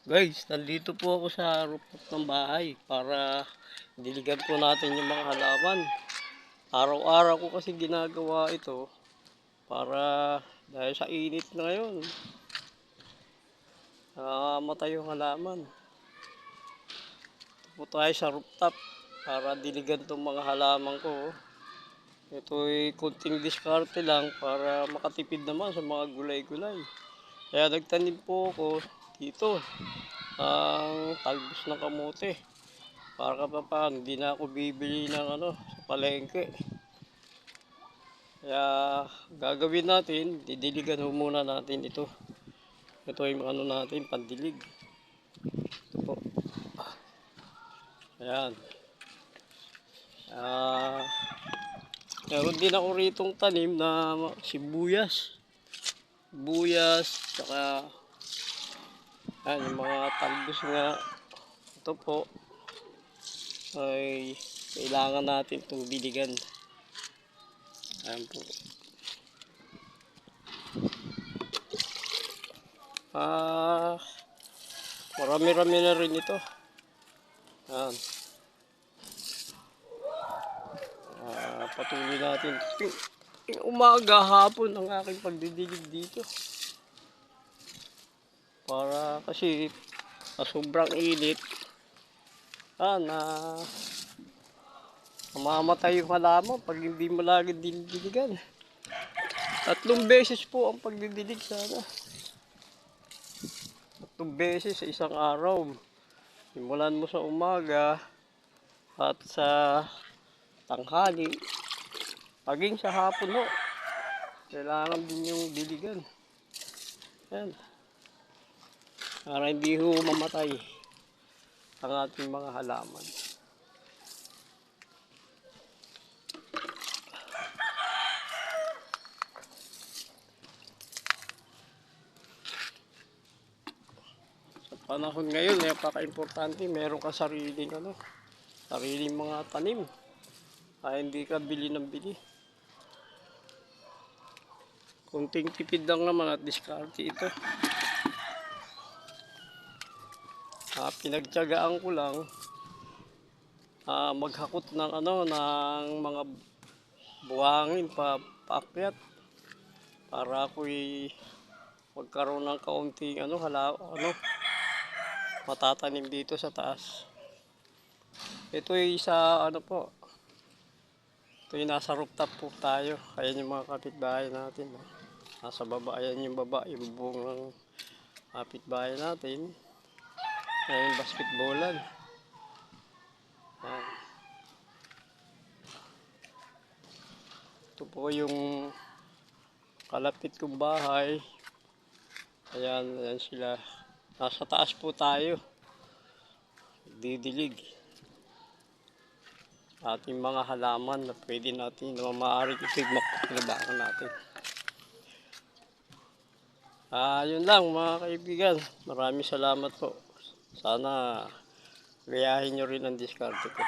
Guys, nandito po ako sa rooftop ng bahay para diligan po natin yung mga halaman. Araw-araw ko kasi ginagawa ito para dahil sa init na ngayon, namamatay yung halaman. Ito po tayo sa rooftop para diligan itong mga halaman ko. Ito'y kunting diskarte lang para makatipid naman sa mga gulay-gulay. Kaya nagtanim po ako dito ang talbos ng kamote. Para paano, hindi na ako bibili ng sa palengke. Kaya gagawin natin, didiligan ho muna natin ito. Ito yung natin, pandilig. Ito po. Ayan. Meron din ako ritong tanim na sibuyas. Tsaka yung mga talbos nga. Ito po ay kailangan natin itong diligan. Ayan po. Marami-rami na rin ito. Ayan. Patuloy natin. Umaga, hapon ang aking pagdidilig dito. Para kasi sobrang init. Mamamatay yung halaman pag hindi mo lagi didiligan. 3 beses po ang pagdidilig sana. 3 beses sa isang araw. Simulan mo sa umaga at sa tanghali. Paging sa hapon ho. Kailangan din yung diligan. Yan. Para hindi ho mamatay ang ating mga halaman. Panahon ngayon, napaka-importante, meron ka sariling mga tanim. Hindi ka bili ng bili. Kunting tipid lang naman at diskarte ito. Pinagtiyagaan ko lang maghakot ng ng mga buhangin paakyat para ako'y magkaroon ng kaunting matatanim dito sa taas. Ito ay sa po. Ito ay nasa rooftop po tayo. Ayan yung mga kapitbahay natin. Nasa baba, ayan yung baba, yung buong ng kapitbahay natin. Ayan yung basketballan. Ayan. Ito po yung kalapit kong bahay. Ayan sila. Nasa taas po tayo. Didilig ating mga halaman na pwede natin na maaaring ipagmakinabangan natin. Yun lang mga kaibigan. Maraming salamat po. Sana gayahin nyo rin ang diskarte ko.